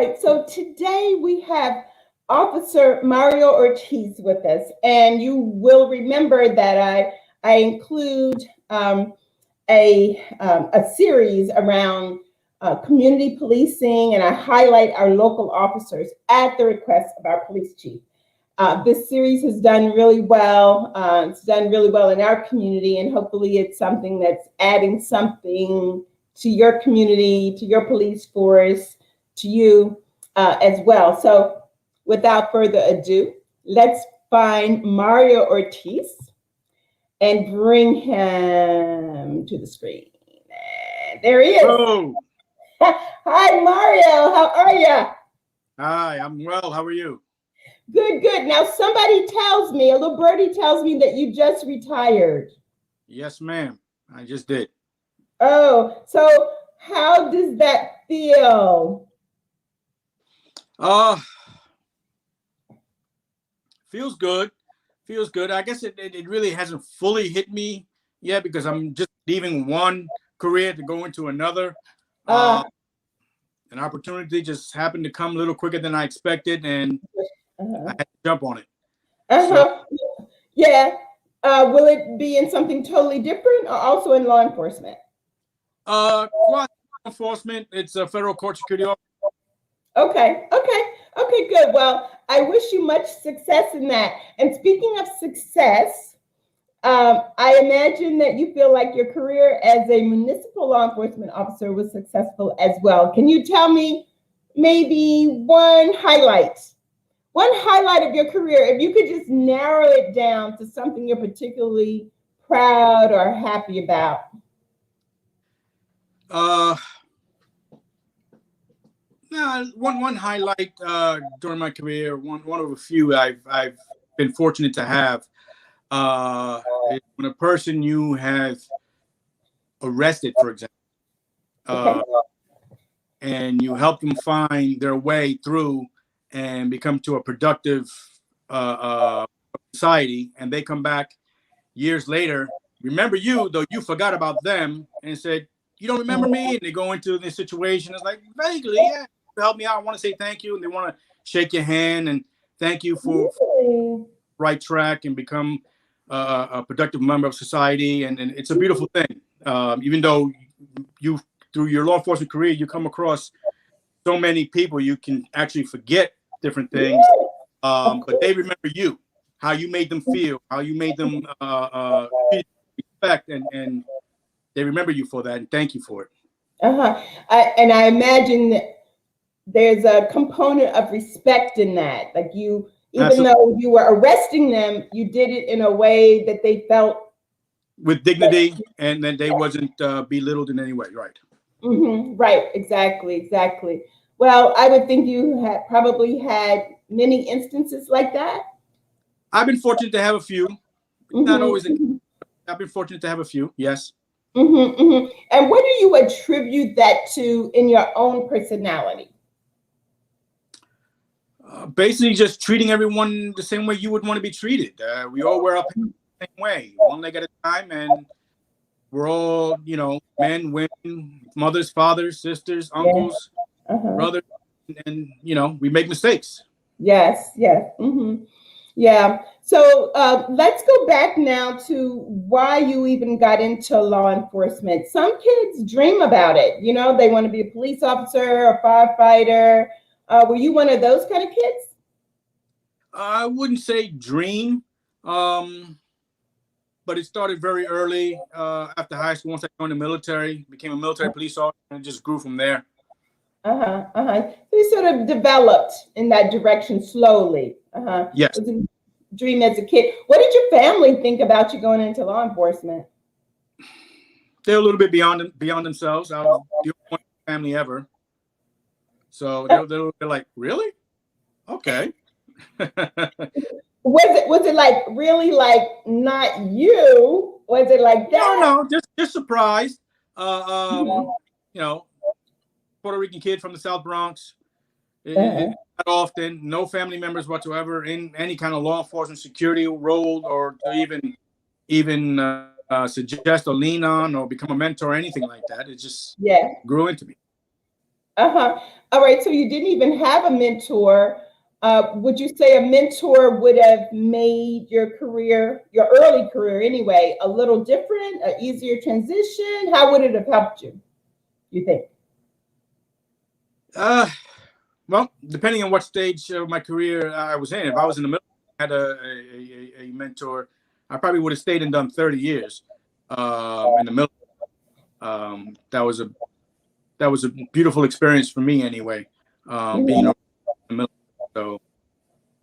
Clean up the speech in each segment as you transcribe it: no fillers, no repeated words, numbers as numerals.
right, so today we have Officer Mario Ortiz with us, and you will remember that I include a series around community policing, and I highlight our local officers at the request of our police chief. This series has done really well. It's done really well in our community, and hopefully it's something that's adding something to your community, to your police force, to you as well. So without further ado, let's find Mario Ortiz and bring him to the screen. And there he is. Oh. Hi, Mario. How are you? Hi, I'm well. How are you? Good, good. Now, somebody tells me, a little birdie tells me that you just retired. Yes, ma'am. I just did. Oh, so how does that feel? Feels good. Feels good. I guess it really hasn't fully hit me yet because I'm just leaving one career to go into another. An opportunity just happened to come a little quicker than I expected, and I had to jump on it. Yeah. Will it be in something totally different or also in law enforcement? Law enforcement. It's a federal court security officer. Okay, good. Well, I wish you much success in that. And speaking of success, I imagine that you feel like your career as a municipal law enforcement officer was successful as well. Can you tell me maybe one highlight of your career, if you could just narrow it down to something you're particularly proud or happy about? One highlight during my career, one of a few I've been fortunate to have, is when a person you have arrested, for example, and you help them find their way through and become to a productive society, and they come back years later, remember you, though you forgot about them, and said, "You don't remember me?" And they go into this situation. It's like, vaguely, yeah, help me out. I want to say thank you, and they want to shake your hand and thank you for right track and become a productive member of society, and it's a beautiful thing. Even though you, through your law enforcement career, you come across so many people, you can actually forget different things, but they remember you, how you made them feel, how you made them respect, and they remember you for that, and thank you for it. And I imagine that there's a component of respect in that. Like you, even though you were arresting them, you did it in a way that they felt with dignity, and then they wasn't belittled in any way. Right. Right. Exactly. Well, I would think you had probably had many instances like that. I've been fortunate to have a few. Not always. I've been fortunate to have a few. Yes. And what do you attribute that to in your own personality? Basically, just treating everyone the same way you would want to be treated. We all wear up the same way, one leg at a time, and we're all, men, women, mothers, fathers, sisters, uncles, brothers, and we make mistakes. Yes. Yeah. So let's go back now to why you even got into law enforcement. Some kids dream about it. They want to be a police officer, a firefighter. Were you one of those kind of kids? I wouldn't say dream, but it started very early after high school. Once I joined the military, became a military police officer, and it just grew from there. So you sort of developed in that direction slowly. Yes. Was a dream as a kid. What did your family think about you going into law enforcement? They're a little bit beyond themselves. I was the only family ever. So they're like, really? Okay. Was it like really like not you? Was it like that? No, just surprised. Puerto Rican kid from the South Bronx. Not often, no family members whatsoever in any kind of law enforcement security role, or to even suggest or lean on or become a mentor or anything like that. It just grew into me. Uh-huh. All right. So you didn't even have a mentor. Would you say a mentor would have made your career, your early career anyway, a little different, an easier transition? How would it have helped you, you think? Well, depending on what stage of my career I was in, if I was in the middle, I had a mentor, I probably would have stayed and done 30 years in the middle. That was a beautiful experience for me anyway, being in the middle. So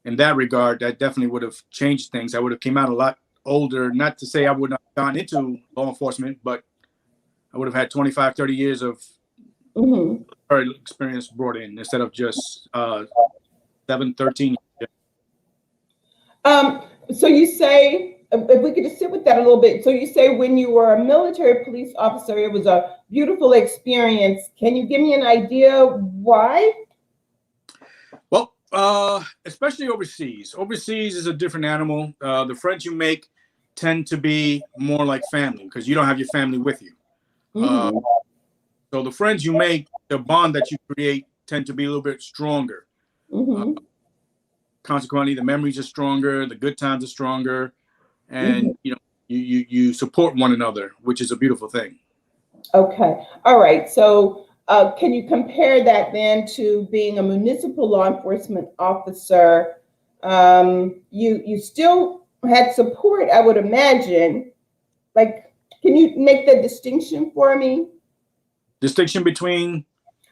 in that regard, that definitely would have changed things. I would have came out a lot older. Not to say I would not have gone into law enforcement, but I would have had 25, 30 years of experience brought in instead of just 7, 13 years. So you say, if we could just sit with that a little bit. So you say when you were a military police officer, it was a beautiful experience. Can you give me an idea why? Well, especially overseas. Overseas is a different animal. The friends you make tend to be more like family because you don't have your family with you. So the friends you make, the bond that you create tend to be a little bit stronger. Consequently, the memories are stronger, the good times are stronger, and you support one another, which is a beautiful thing. Okay. All right. So can you compare that then to being a municipal law enforcement officer? You still had support, I would imagine. Like, can you make the distinction for me? Distinction between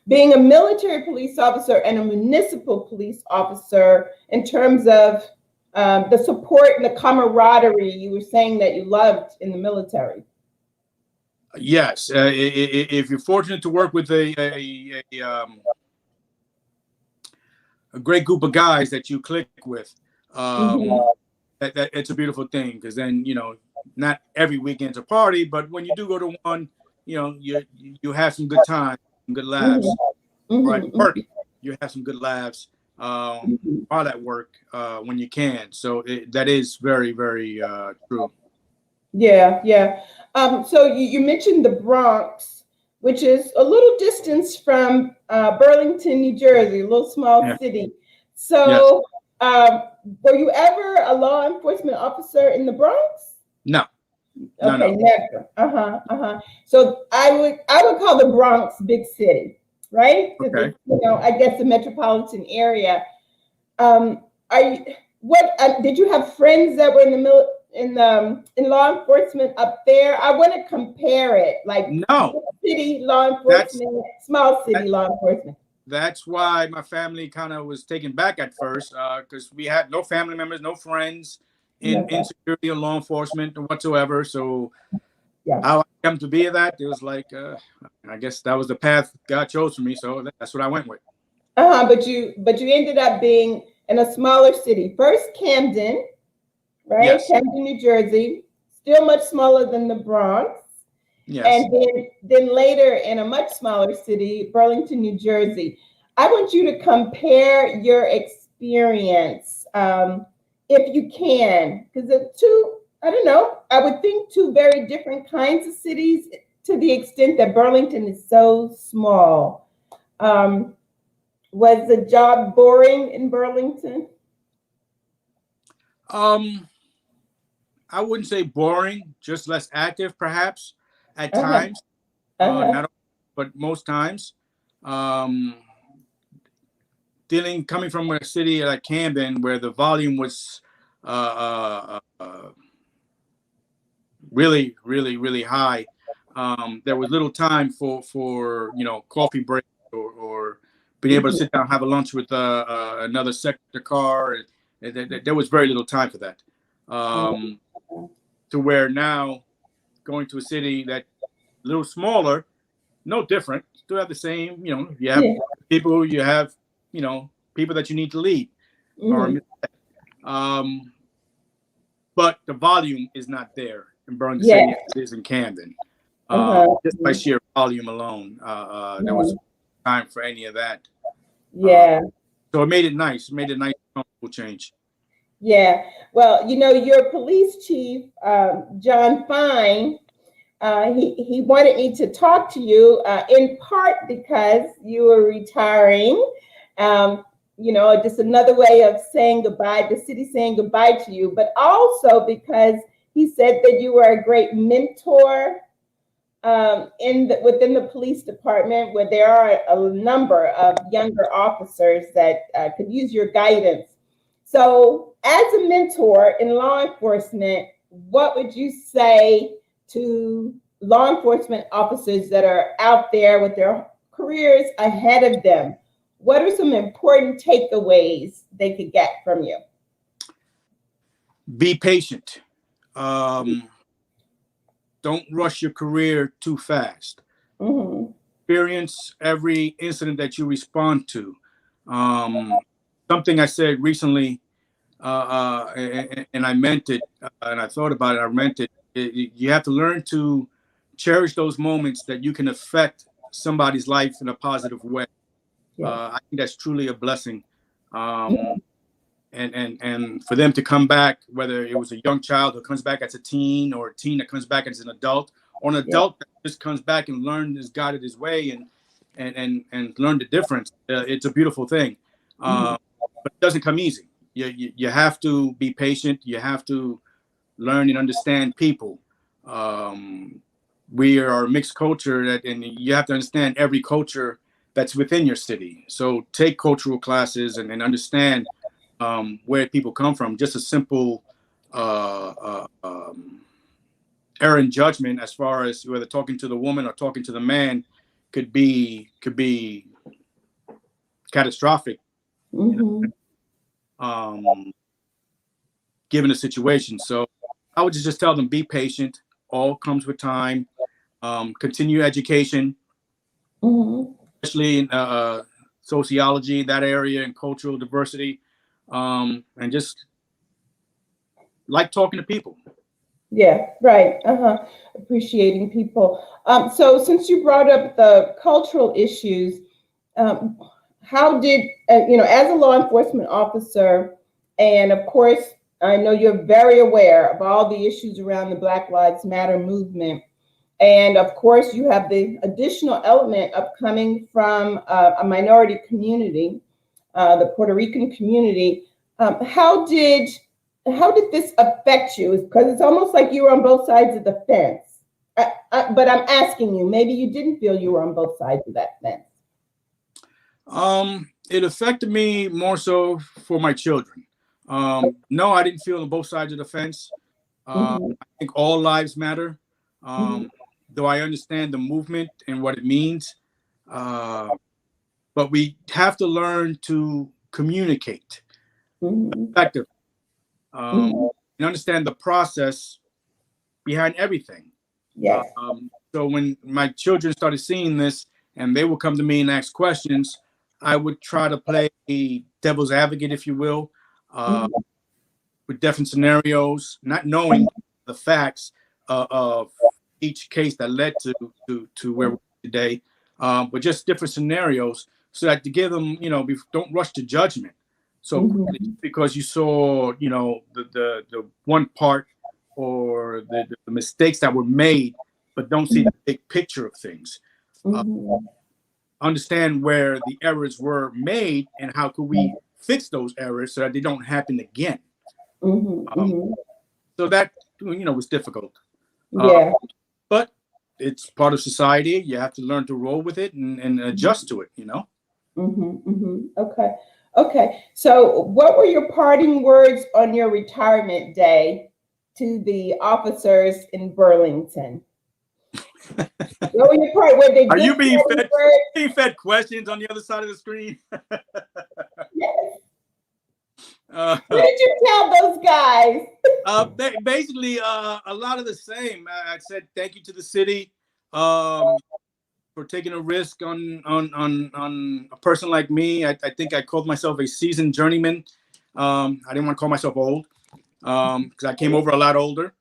being a military police officer and a municipal police officer in terms of the support and the camaraderie you were saying that you loved in the military. Yes, if you're fortunate to work with a great group of guys that you click with, that it's a beautiful thing because then not every weekend's a party, but when you do go to one, you have some good time, some good laughs. Right, work. You have some good laughs while at work when you can. So that is very, very true. Yeah, yeah. So you mentioned the Bronx, which is a little distance from Burlington, New Jersey, a little small city. So were you ever a law enforcement officer in the Bronx? No. Okay, never. So I would call the Bronx big city, right? Okay. I guess the metropolitan area. Did you have friends that were in law enforcement up there? I want to compare it, like city law enforcement, small city law enforcement. That's why my family kind of was taken back at first because we had no family members, no friends in security or law enforcement whatsoever. So how I come to be that, it was like, I guess that was the path God chose for me. So that's what I went with. But you ended up being in a smaller city. First Camden, right? Yes. Camden, New Jersey, still much smaller than the Bronx. Yes. And then later in a much smaller city, Burlington, New Jersey. I want you to compare your experience, if you can, because the two, I don't know, I would think two very different kinds of cities to the extent that Burlington is so small. Was the job boring in Burlington? I wouldn't say boring, just less active, perhaps at times. Not all, but most times. Coming from a city like Camden, where the volume was really, really, really high. There was little time for coffee break or being able to sit down and have a lunch with another sector car. There was very little time for that. To where now going to a city that a little smaller, no different, still have the same, you have people, you have, people that you need to lead. But the volume is not there in Burlington City as it is in Camden. Just by sheer volume alone, there was time for any of that. So it made it nice. It made a nice, comfortable change. Yeah. Well, your police chief, John Fine, he wanted me to talk to you in part because you were retiring. Just another way of saying goodbye, the city saying goodbye to you, but also because he said that you were a great mentor within the police department, where there are a number of younger officers that could use your guidance. So, as a mentor in law enforcement, what would you say to law enforcement officers that are out there with their careers ahead of them? What are some important takeaways they could get from you? Be patient. Don't rush your career too fast. Mm-hmm. Experience every incident that you respond to. Something I said recently, and I meant it, and I thought about it, I meant it. You have to learn to cherish those moments that you can affect somebody's life in a positive way. Yeah. I think that's truly a blessing. And for them to come back, whether it was a young child who comes back as a teen, or a teen that comes back as an adult, or an adult that just comes back and is guided his way and learn the difference. It's a beautiful thing, but it doesn't come easy. You have to be patient. You have to learn and understand people. We are a mixed culture, and you have to understand every culture that's within your city. So take cultural classes and understand where people come from. Just a simple error in judgment, as far as whether talking to the woman or talking to the man, could be catastrophic. Given the situation. So I would just tell them, be patient. All comes with time. Continue education, especially in sociology, that area, and cultural diversity. And just like talking to people. Yeah, right. Appreciating people. So since you brought up the cultural issues, how did, as a law enforcement officer, and of course, I know you're very aware of all the issues around the Black Lives Matter movement. And of course, you have the additional element upcoming from a minority community, the Puerto Rican community. How did this affect you? Because it's almost like you were on both sides of the fence. But I'm asking you, maybe you didn't feel you were on both sides of that fence. It affected me more so for my children. No, I didn't feel on both sides of the fence. I think all lives matter. Though I understand the movement and what it means. But we have to learn to communicate effectively. And understand the process behind everything. Yes. So when my children started seeing this and they would come to me and ask questions, I would try to play devil's advocate, if you will, with different scenarios, not knowing the facts of each case that led to where we're today, but just different scenarios, so that to give them, don't rush to judgment. So quickly, because you saw, the one part or the mistakes that were made, but don't see the big picture of things. Understand where the errors were made and how could we fix those errors so that they don't happen again. So that, was difficult. But it's part of society. You have to learn to roll with it and adjust to it, Okay. So what were your parting words on your retirement day to the officers in Burlington? What were your Are you being fed questions on the other side of the screen? Yes. What did you tell those guys? Basically, a lot of the same. I said thank you to the city for taking a risk on a person like me. I think I called myself a seasoned journeyman. I didn't want to call myself old because I came over a lot older.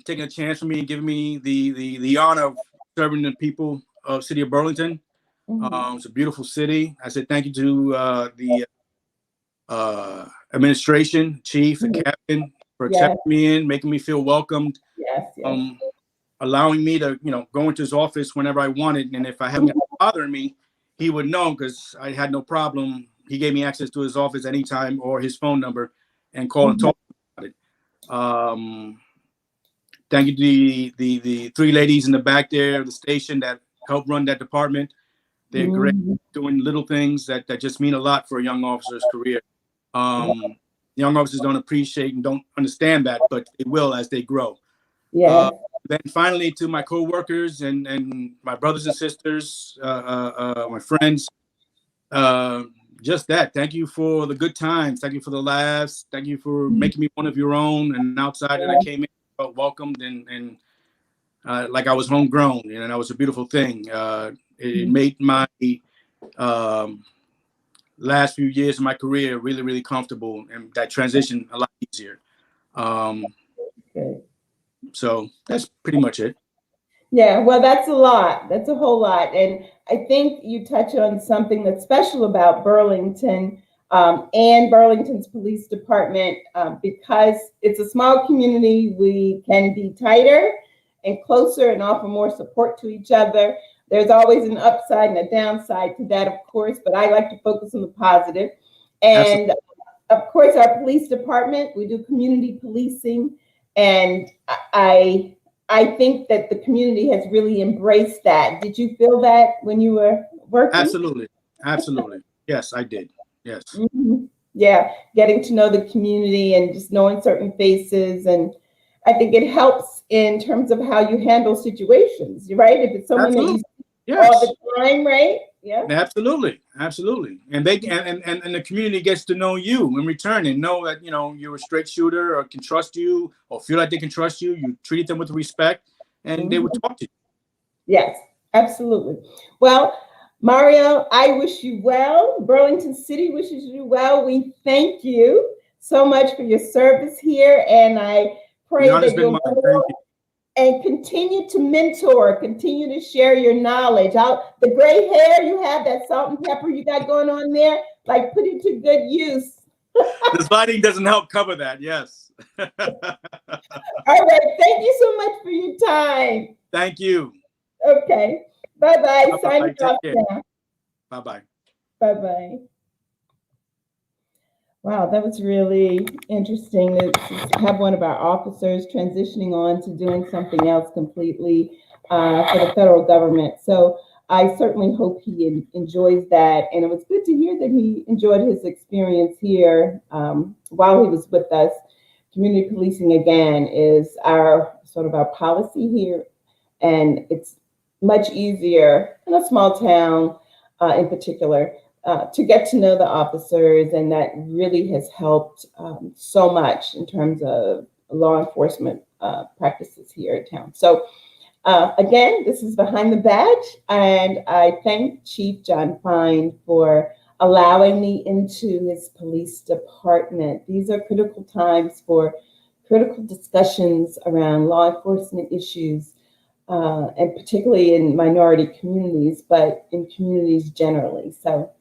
Taking a chance for me and giving me the honor of serving the people of city of Burlington. It's a beautiful city. I said thank you to the administration, chief, and captain, for Yes. accepting me in, making me feel welcomed, Yes. Yes. allowing me to, go into his office whenever I wanted. And if I had anything bothering me, he would know because I had no problem. He gave me access to his office anytime or his phone number and call and talk about it. Thank you to the three ladies in the back there of the station that help run that department. They're great, doing little things that just mean a lot for a young officer's career. Young officers don't appreciate and don't understand that, but they will as they grow. Yes. Then finally to my co-workers and my brothers and sisters, my friends, just that. Thank you for the good times. Thank you for the laughs. Thank you for making me one of your own. And outside that I came in, felt welcomed and like I was homegrown. And that was a beautiful thing. It made my last few years of my career really, really comfortable, and that transition a lot easier. Good. So that's pretty much it. Yeah, well, that's a lot. That's a whole lot. And I think you touch on something that's special about Burlington and Burlington's police department. Because it's a small community, we can be tighter and closer and offer more support to each other. There's always an upside and a downside to that, of course, but I like to focus on the positive. And of course, our police department, we do community policing. And I think that the community has really embraced that. Did you feel that when you were working? Absolutely. Absolutely. Yes, I did. Yes. Yeah, getting to know the community and just knowing certain faces. And I think it helps in terms of how you handle situations, right? If it's someone that you see all the time, right? Yeah. Absolutely. Absolutely. And they and the community gets to know you in return and know that, you're a straight shooter or can trust you or feel like they can trust you. You treat them with respect and they would talk to you. Yes, absolutely. Well, Mario, I wish you well. Burlington City wishes you well. We thank you so much for your service here. And I pray that you'll go and continue to mentor, continue to share your knowledge. The gray hair you have, that salt and pepper you got going on there, like put it to good use. This lighting doesn't help cover that. Yes. All right. Thank you so much for your time. Thank you. Okay. Bye-bye. Signing off now. Bye-bye. Bye-bye. Wow, that was really interesting to have one of our officers transitioning on to doing something else completely for the federal government. So I certainly hope he enjoys that. And it was good to hear that he enjoyed his experience here while he was with us. Community policing, again, is our policy here. And it's much easier in a small town in particular to get to know the officers, and that really has helped so much in terms of law enforcement practices here in town. So again, this is Behind the Badge, and I thank Chief John Fine for allowing me into his police department. These are critical times for critical discussions around law enforcement issues, and particularly in minority communities, but in communities generally. So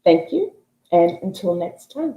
thank you, and until next time.